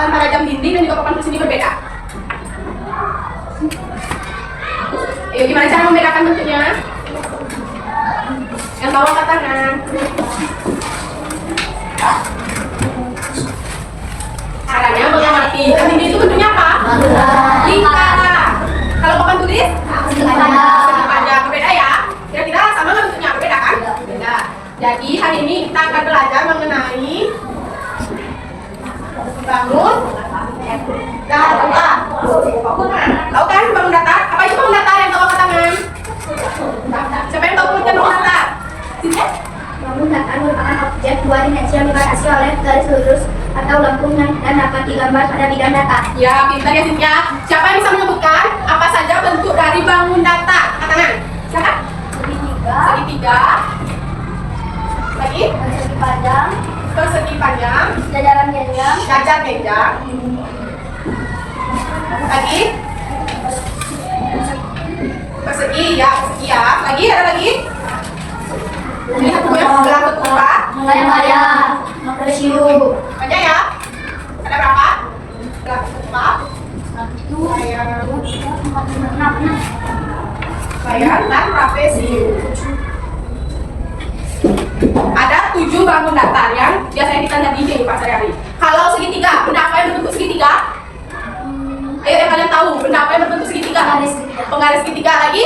antara jam dinding dan juga papan tulis ini berbeda? Ayo, gimana cara membedakan bentuknya? Yang bawah angkat tangan. Caranya mengamati. Jam dinding itu bentuknya apa? Lingkaran. Kalau papan tulis? Segi panjang. Berbeda ya? Kira-kira sama nggak bentuknya? Berbeda kan? Berbeda. Jadi hari ini kita akan belajar mengenai bangun datar. Tahu kan bangun datar? Apa itu bangun datar yang tahu angkat tangan? Siapa yang tahu pengertian bangun datar? Bangun datar merupakan objek dua dimensi yang dibatasi oleh garis lurus atau lengkung dan dapat digambar pada bidang datar. Ya, pintar ya Cynthia. Siapa yang bisa menyebutkan apa saja bentuk dari bangun datar? Angkat tangan. Siapa? Segitiga. Lagi? Persegi panjang, Persegi panjang. jajaran genjang, Jajar genjang. Lagi? Persegi ya, persegi ya. Lagi ada lagi? Lihat tuh ya, belah ketupat. layang-layang, makresiu, Panjang ya? Ada berapa? Belah ketupat. Layar dan trapesium. Ada 7 bangun datar yang biasanya kita lihat di kehidupan sehari-hari. Kalau segitiga, benda apa yang berbentuk segitiga? Ayo yang kalian tahu, benda apa yang berbentuk segitiga? Penggaris segitiga. Penggaris segitiga. Lagi?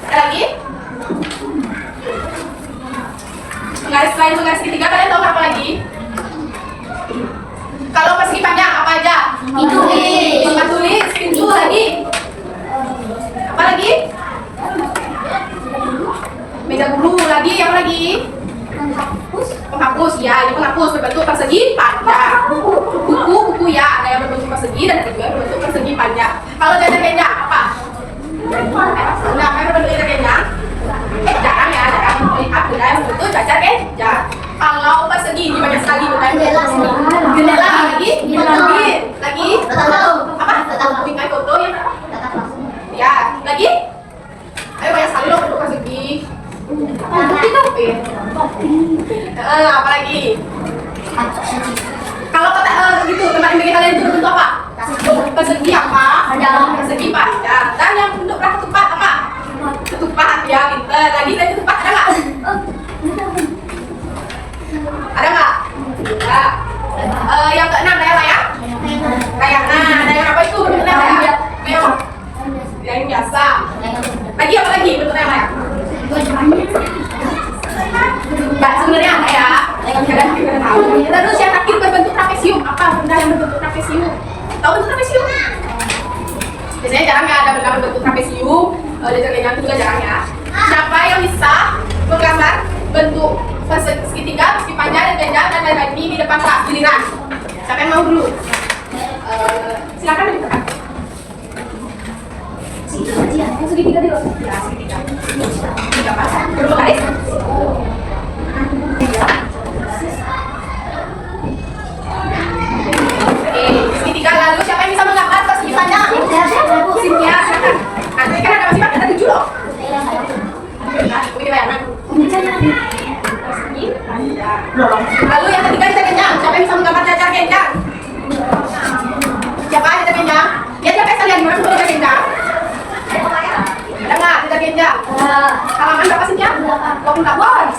Ada lagi? Penggaris selain penggaris segitiga, kalian tahu apa lagi? Kalau persegi panjang apa aja? Pintu. Papan tulis, pintu lagi. Apa lagi? Meja guru lagi, apa lagi? Penghapus ya, ini penghapus berbentuk persegi panjang. Buku ya, ada yang berbentuk persegi dan ada juga yang berbentuk persegi panjang. Kalau jajar genjang apa? Nah, apa yang berbentuk jajar genjang? Jarang ya, jarang melihat benda yang berbentuk jajar genjang. Kalau persegi ini banyak sekali benda yang berbentuk persegi. Jendela lagi, lagi, apa? Bingkai foto ya? Ya, lagi? Ayo banyak sekali loh bentuk persegi. Apa lagi? Kalau kata gitu, tempat yang bagi kalian itu bentuk apa? Persegi apa? Persegi panjang. Dan yang bentuk ketupat apa? Ketupat ya, pintar. Lagi dari ketupat ada nggak? Ada nggak? Ada. Yang keenam layang. Layang. Nah, layang apa itu bentuknya layang? Layang biasa. Lagi apa lagi bentuknya layang? Mbak sebenarnya apa ya? Kadang kita tahu. Terus yang terakhir berbentuk trapesium. Apa benda yang berbentuk trapesium? Tahu bentuk trapesium? Biasanya jarang ya ada benda berbentuk trapesium. Jajar genjang itu juga jarang ya. Siapa yang bisa menggambar bentuk segitiga, persegi panjang, dan genjang dan lain-lain ini di depan kelas giliran? Siapa yang mau dulu? Silakan di depan. Segitiga dulu. Ya, segitiga. Segitiga pasang. Berapa garis? Segitiga. Lalu siapa yang bisa menggambar persegi panjang? Cynthia, silakan. Nanti kan ada masih ada 7 loh. Ini bayangan. Persegi panjang. Lalu yang ketiga jajar genjang. Siapa yang bisa menggambar jajar genjang? Siapa jajar genjang? Ya, siapa yang lihat gimana bentuk jajar genjang? Ada nggak jajar genjang? Halaman berapa Cynthia? 28.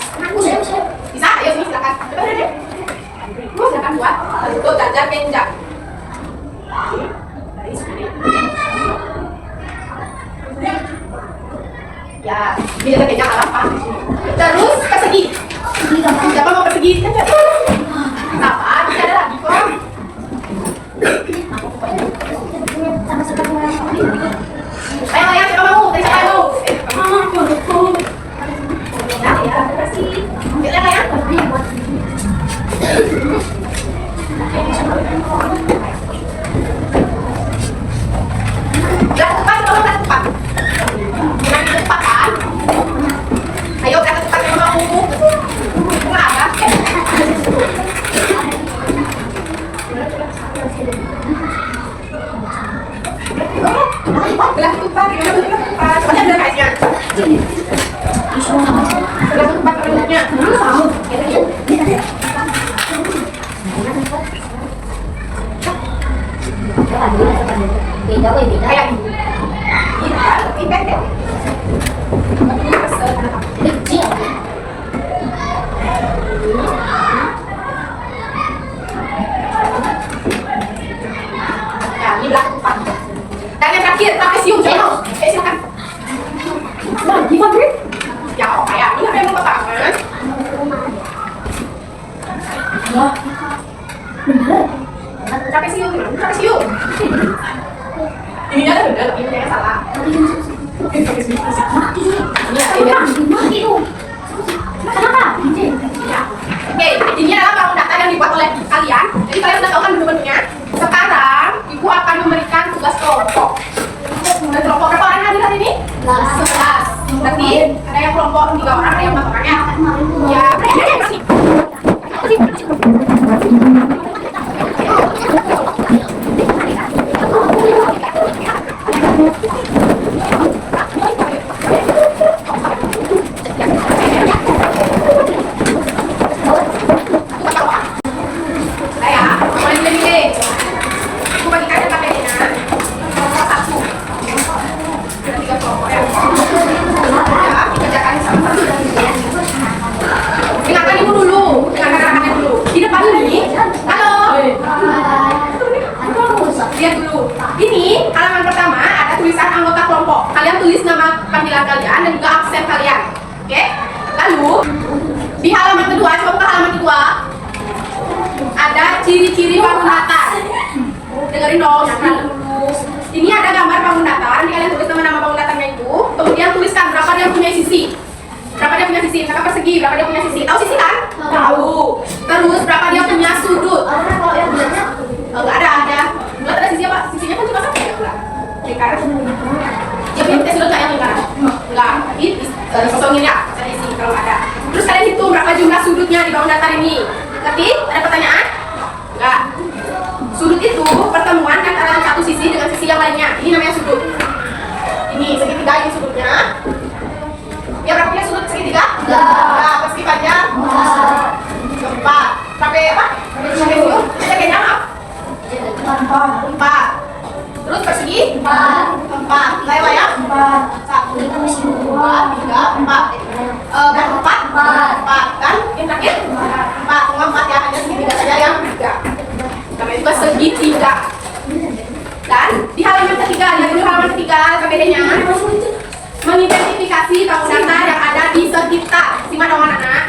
Bisa? Ayo sini silakan. Coba deh. Silakan buat bentuk jajar genjang. Ya, ini jajar genjang apa? Terus persegi. Siapa mau persegi? Apa? Tidak ada lagi kok. Ayo layang, siapa mau? Tadi siapa mau? Nah, ya, persegi. Lihat layang. Belah tepat, kalau belah tepat. Jangan di depan kan? Ayo belah tepat yang mau. Nggak ada. Belah ketupat, gimana bentuk ketupat? Coba ada kaisnya. Belah ketupat bentuknya. beda, gue beda. Kayak gini. Iya, lebih pendek. Lebih kesel. Kecil. Ya, ini belakang depan. Dan yang terakhir, trapesium. Coba. Silakan. Nah, gimana, Bri? Ya, kayak ini apa yang mau pertama? Wah, bener. Trapesium, trapesium. Ininya ada bener, tapi ini yang salah. Ini trapesium. Ini Mati tuh. Kenapa? Ya. Oke, ini adalah bangun data yang dibuat oleh kalian. Jadi kalian sudah tahu kan menu-menunya. Sekarang, Ibu akan memberikan tugas kelompok. Dan kelompok berapa orang hadir hari ini? 11. Berarti ada yang kelompok 3 orang, ada yang 4 orang ya? Ya, berarti ada yang masih. Lihat dulu. Ini halaman pertama ada tulisan anggota kelompok. Kalian tulis nama panggilan kalian dan juga absen kalian. Oke? Lalu di halaman kedua, coba buka halaman kedua. Ada ciri-ciri bangun datar. Dengerin dong, jangan dulu. Ini ada gambar bangun datar. Nanti kalian tulis nama bangun datarnya itu. Kemudian tuliskan berapa dia punya sisi. Berapa dia punya sisi? Berapa persegi? Berapa dia punya sisi? Tahu sisi kan? Tahu. Terus berapa dia punya sudut? Enggak ada. Dulu ada sisi apa? Sisinya kan cuma satu ya, enggak? Lingkaran. Ya, punya sudut enggak yang lingkaran? Enggak. Tapi kosongin ya, cari isi kalau ada. Terus kalian hitung berapa jumlah sudutnya di bangun datar ini. Ngerti? Ada pertanyaan? Enggak. Sudut itu pertemuan antara satu sisi dengan sisi yang lainnya. Ini namanya sudut. Ini segitiga ini sudutnya. Ya, berapa punya sudut segitiga? Enggak. Persegi panjang? Empat. Sampai apa? Sampai siung? Ada kenyang apa? 4. Terus persegi? 4. Layang? 1, 2, 3, 4. Dan 4 kan? Yang terakhir? 4 ya, hanya segitiga saja yang 3. Namanya juga segitiga. Dan di halaman ketiga, lihat dulu halaman ketiga, KBD-nya mengidentifikasi bangun datar yang ada di sekitar. Simak dong anak-anak.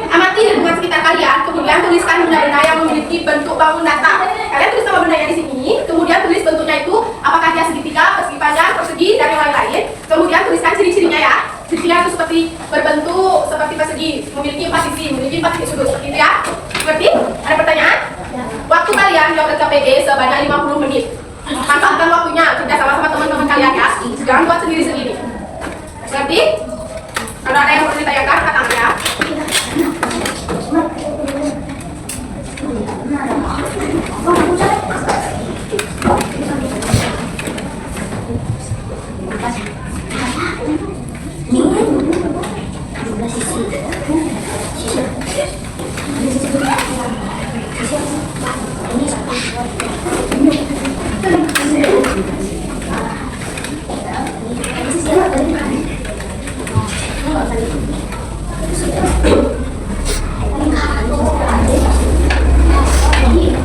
Amati lingkungan sekitar kalian, kemudian tuliskan benda-benda yang memiliki bentuk bangun datar. Kalian tulis nama bendanya di sini, kemudian tulis bentuknya itu, apakah dia segitiga, persegi panjang, persegi, dan yang lain-lain. Kemudian tuliskan ciri-cirinya ya. Ciri-cirinya itu seperti berbentuk seperti persegi, memiliki 4 sisi, memiliki 4 titik sudut, seperti itu ya. Seperti? Ada pertanyaan? Waktu kalian jawab KPD sebanyak 50 menit. Manfaatkan waktunya, kerja sama teman-teman kalian ya. Jangan buat sendiri-sendiri. Berarti kalau ada yang mau ditanyakan, katakan ya.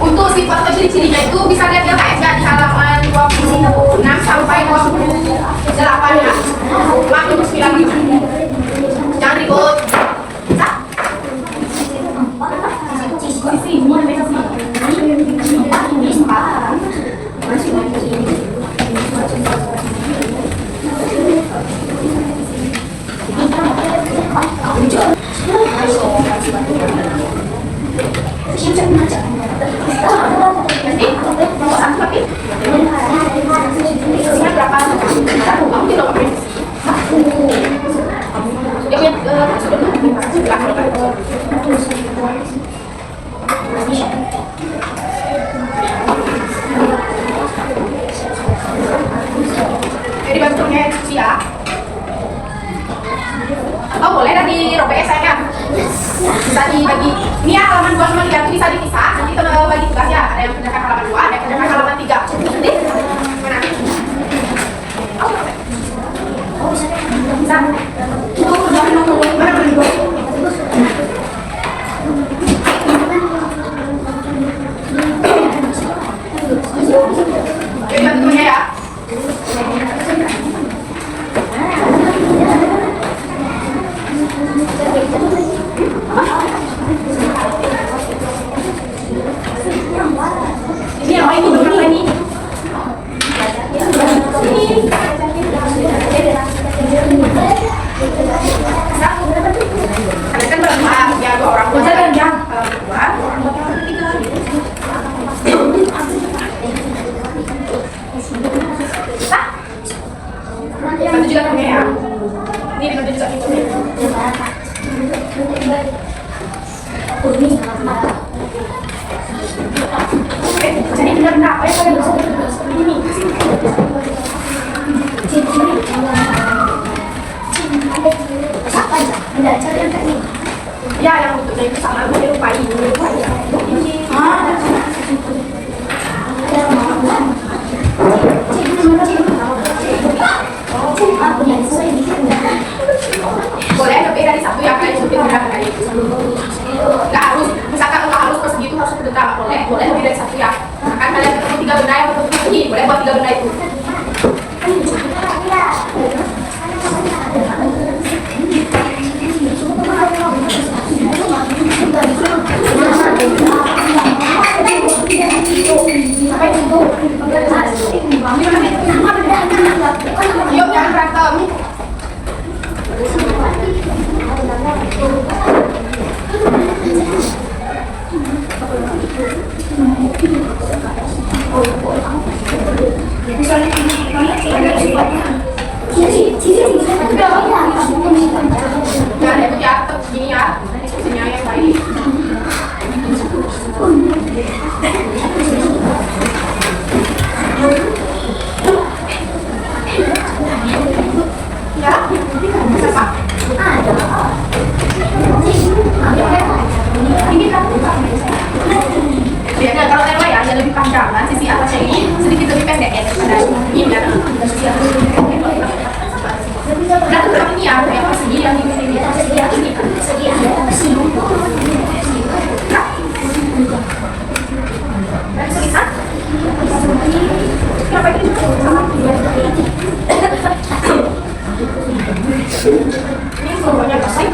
Untuk sifat atau ciri-cirinya itu bisa lihat ya KS di halaman 26 sampai 28 ya. 49 gitu. Jangan ribut. Jadi bentuknya itu ya. Oh boleh dari robek ya sayang. Bisa dibagi. Ini ya halaman 2 sama 3 itu bisa dipisah. Nanti kita bagi tugas ya. Ada yang kerjakan halaman 2, ada yang kerjakan halaman 3. Nanti mana? Jadi bantu temennya ya. Ini yang ini berapa ini? Ada kan berapa? Ya dua orang. Dua orang yang dua. Bantu juga temennya ya. Ini dibantu juga temennya. Jadi benar apa ya kalian bisa ini? Ya, yang bentuknya itu sama, menyerupai. Boleh lebih dari satu ya, kayak supir berapa kali? Nggak harus, misalkan nggak harus persegi itu harus sebentar, boleh lebih dari satu ya. Misalkan kalian ketemu 3 benda yang berbentuk persegi, boleh buat 3 benda itu. Yuk, jangan berantem. Jangan ikut ya, tetap gini ya. Posisinya yang baik. Ya, siapa? Ini kan biasanya kalau tema ya ada lebih panjang kan, sisi atasnya ini sedikit lebih pendek ya daripada ini kan. Nah, tetap ini ya, kayak persegi yang ini persegi ada persegi. Dan tulisan? Kenapa ini sama? Ini semuanya bersih.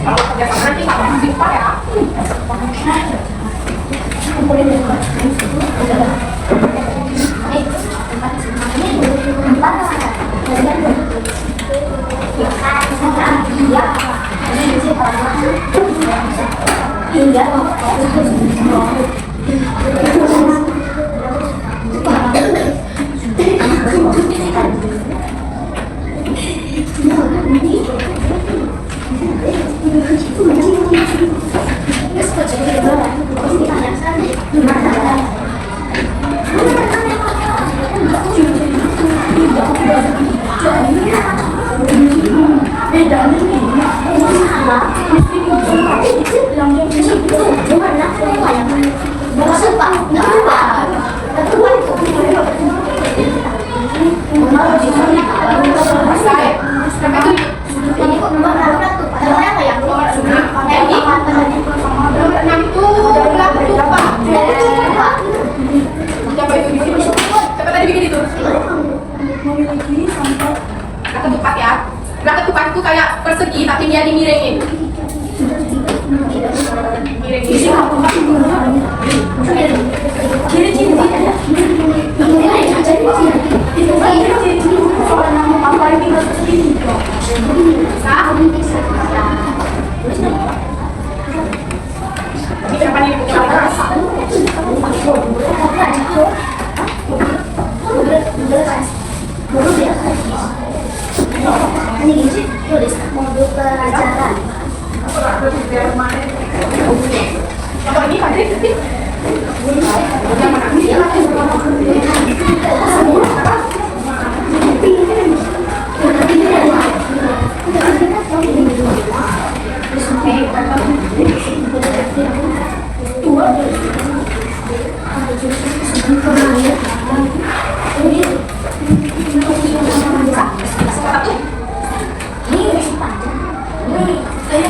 Kalau kerja sama nanti sama lupa ya. Ketupat ya. Nah, ketupat itu kayak persegi tapi dia dimiringin. Miringin. Ini berapa nih? Ini gini tulis modul pelajaran. Kalau ini Fadri, Baru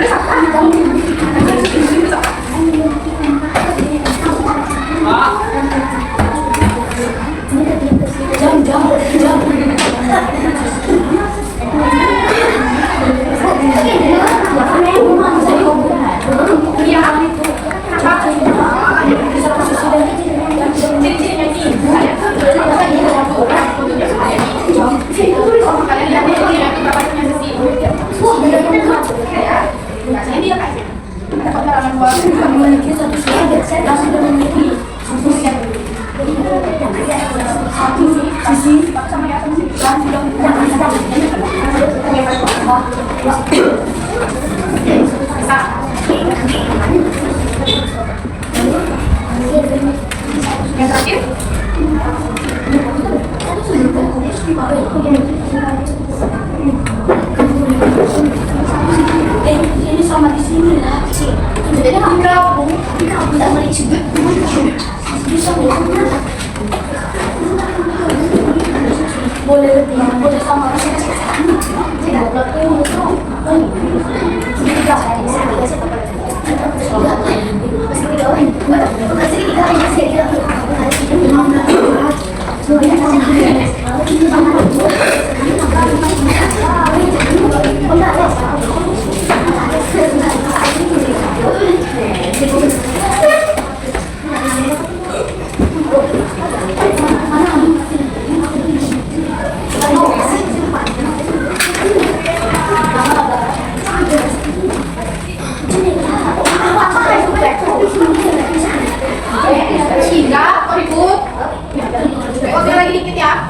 satu. Yang terakhir. Ini sama di sini lah. Jadi kamu tidak melihat juga. Bisa boleh lebih, boleh sama tidak boleh Sehingga, kau ikut. Lagi dikit ya.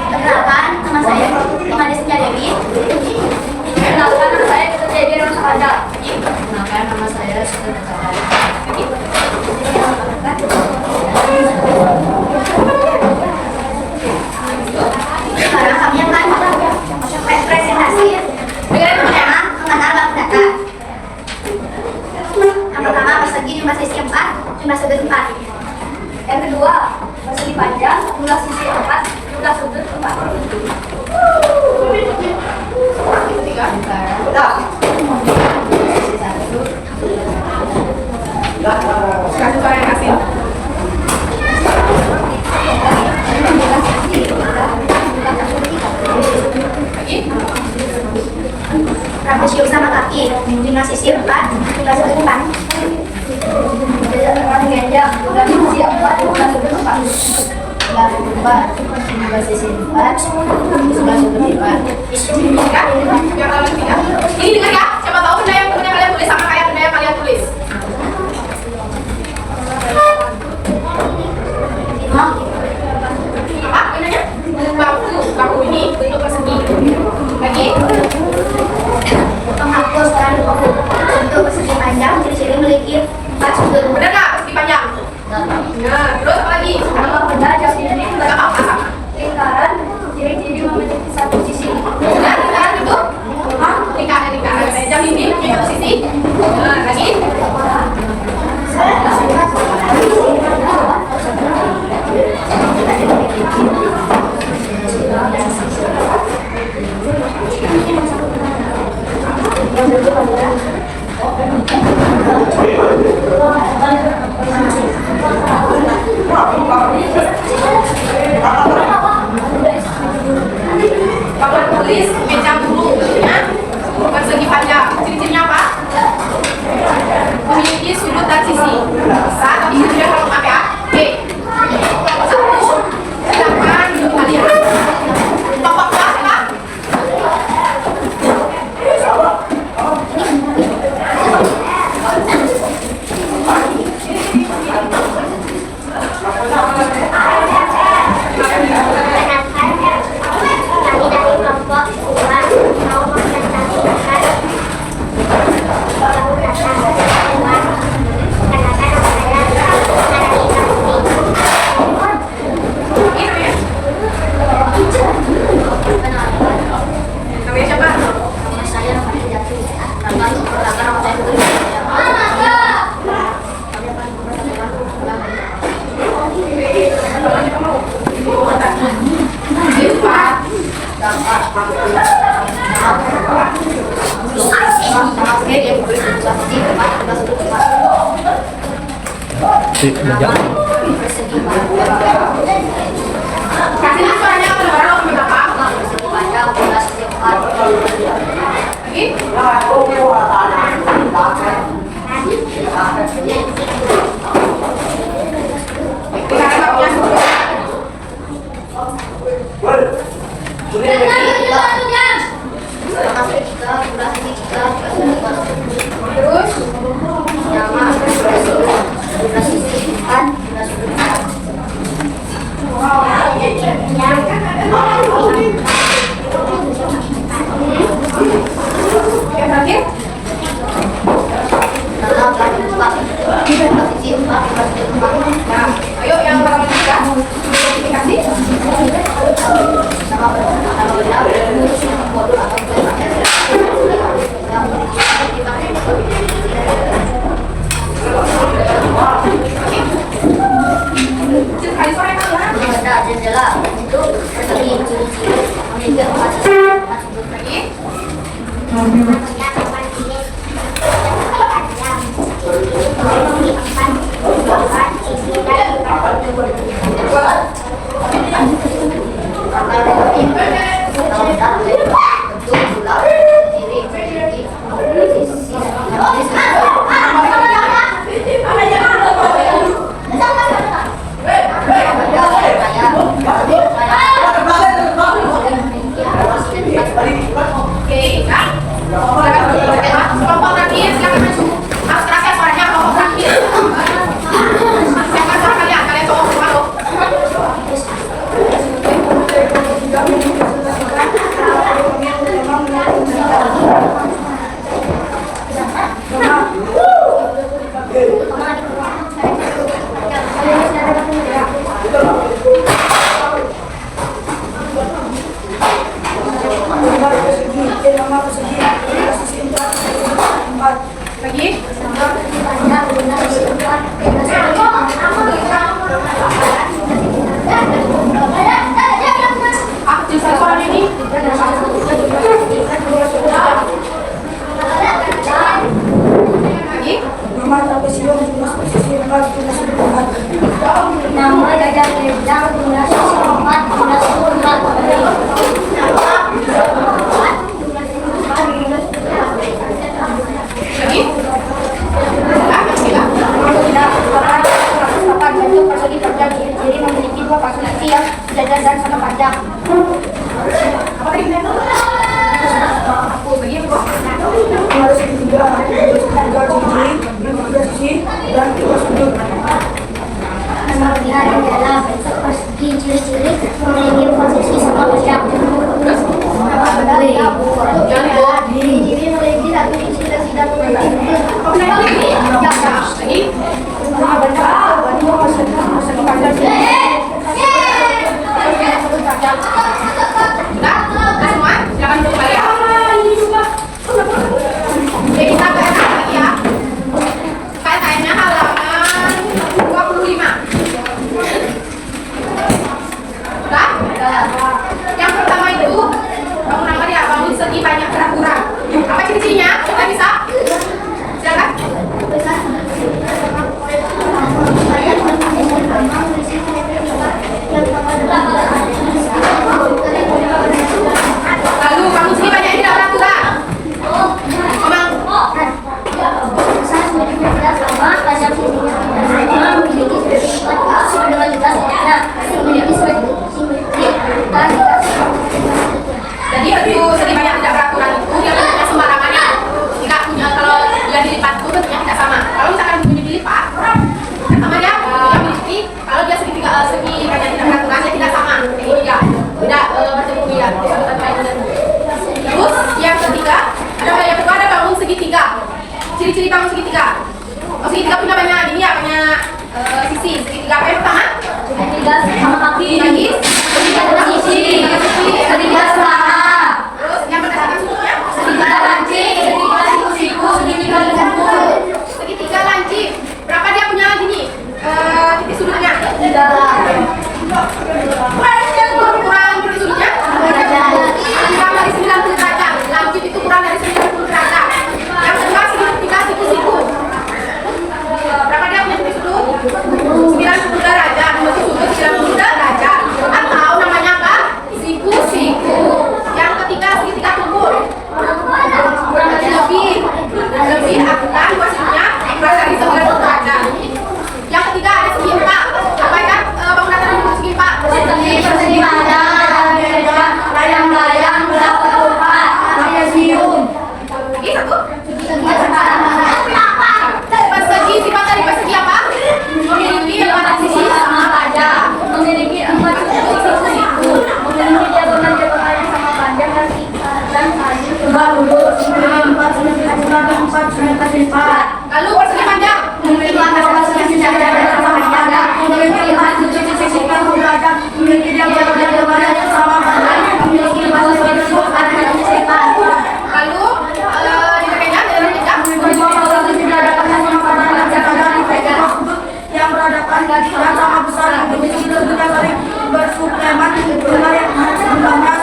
Perkenalkan teman saya, nama Desnya Dewi. Perkenalkan nama saya Dr. Dewi Rosada. Perkenalkan nama saya Sudah Sekarang kami akan presentasi mengenai mengenal baku data. Yang pertama persegi jumlah sisi 4, jumlah sudut 4. Yang kedua, persegi panjang, jumlah sisi 4, jumlah sudut 4. Ketiga, kasih suara kasih. Lagi. Trapesium sama kaki, jumlah sisi 4, jumlah sudut 4. Orang ganja, jumlah sisi 4, jumlah sudut 4. Jumlah sisi 4, jumlah sudut 4. Ya, yang lalu tiga. Ini dengar ya, siapa tahu benda yang kalian tulis sama kayak benda yang kalian tulis. Apa bendanya? Baku ini bentuk persegi. Lagi. Penghapus dan bentuk persegi panjang, ciri-ciri memiliki 4 sudut. Benar nggak persegi panjang? Nah, terus apa lagi? Nama benda ciri-ciri Nggak apa sama. lingkaran, ciri-ciri memiliki satu sisi. Benar, lingkaran itu? Lingkaran. Jam ini punya satu sisi. Nah, lagi. Papan tulis meja dulu, ya. Persegi panjang. Ciri-cirinya apa? Memiliki sudut dan sisi. Bisa, tapi ciri-cirinya kalau maaf ya. Oke. Sedangkan kalian. Bapak kelas apa? Namanya siapa? Nama saya Rahmat Jati. Nama perkenalkan nama saya Putri. Oke, dia memberi jumlah sisi 4, jumlah sudut 4. Persegi Kasih suaranya apa? Baru aku berapa? panjang, jumlah sisi 4. Lagi. Lingkaran nggak punya sudut. Nama sisi 3, jumlah sisi 3, jumlah sudut 4. Terus. Nama jumlah sisi 4, jumlah sudut 4. Yang terakhir. Nama belakang 4, jumlah sisi 4, jumlah sudut 4. Nah, ayo yang pertama tiga. Dikasih. Nama benda modul atau Sekali sore kan? benda jendela itu persegi ciri-ciri memiliki 4 sisi 4 sudut. Lagi. Oke, kan? Kelompok terakhir silakan maju. Harus keras ya suaranya kelompok terakhir. Siapa suara kalian? Kalian cowok malu. Lagi? Kecil sekali suaranya ini. Lagi? Nama Dada Ledang Tunas 4 Tunas 4 persegi kerja ciri memiliki 2 kaki yang sejajar dan sama panjang. Apa tadi? Aku lagi apa? Harus tiga sisi dan 3 sudut. Nama lihat adalah bentuk persegi ciri-ciri memiliki 4 sisi sama panjang. Nama benda ciri memiliki 1 sisi dan tidak memiliki. Lagi? Nama benda persegi panjang. Sudah? Sudah semua? Silakan duduk kembali ya. Oke, kita bahas lagi ya. KTM-nya halaman 25. Sudah? Yang pertama itu bangunan apa dia? Bangun segi banyak gerak-gerak. Apa ciri-cirinya? Kita bisa? Silakan. Lalu bangun segi banyak ini gerak-gerak. Omang. Jadi itu segi banyak tidak beraturan itu dia bentuknya sembarangan ya. Tidak punya kalau dia dilipat itu bentuknya tidak sama. Kalau misalkan bunyi dilipat, kan sama dia dia miliki. Kalau dia segi banyak tidak beraturan dia tidak sama. Ini dia tidak bertemu dia. Terus yang ketiga yang kedua ada bangun segitiga. Ciri-ciri bangun segitiga. Oh, segitiga punya banyak ini ya banyak sisi. Segitiga apa yang pertama? Segitiga sama kaki. Lagi segitiga dengan sisi. Segitiga selama. Terus yang berdasarkan sudutnya? Segitiga lancip. Segitiga siku-siku. Segitiga lengkung. Segitiga lancip. Berapa dia punya gini? Titik sudutnya? 3. Kurang titik sudutnya? Kurang dari 90 derajat. Lancip itu kurang dari 90 derajat. Yang kedua segitiga siku-siku. Berapa dia punya titik sudut? 90 derajat. Titik sudut 90 derajat. Atau namanya apa? Siku-siku. Yang ketiga segitiga tumpul. Lebih akurat posisinya kurang dari 90 derajat. Yang ketiga ada segi empat. Apa ya? Bangunan terbentuk segi empat. Persegi panjang. Layang-layang berapa tempat. Gimnasium. Lagi satu. Persegi Persegi sifat dari persegi apa? Memiliki 4 sisi sama panjang. memiliki 4 siku-siku. Memiliki diagonal-diagonal yang sama panjang dan saling Tegak lurus, 4 cm. Lalu persegi panjang. memiliki 4 sisi sejajar dan sama panjang. Memiliki 4 sisi derajat. Memiliki diagonal yang sama panjang. Memiliki 2 sisi sifat. Lalu dipegangnya dari jejak. Yang berhadapan dan sama besar yang memiliki kedudukan saling bersuplemen dengan yang jumlahnya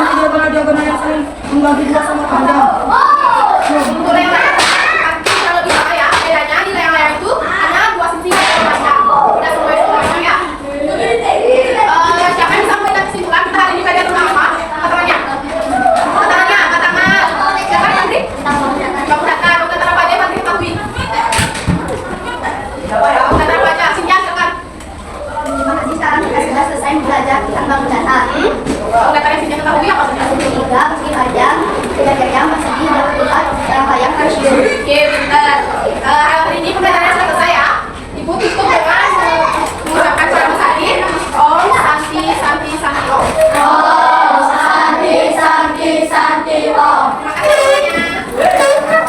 90 diagonal yang saling membagi 2 sama panjang.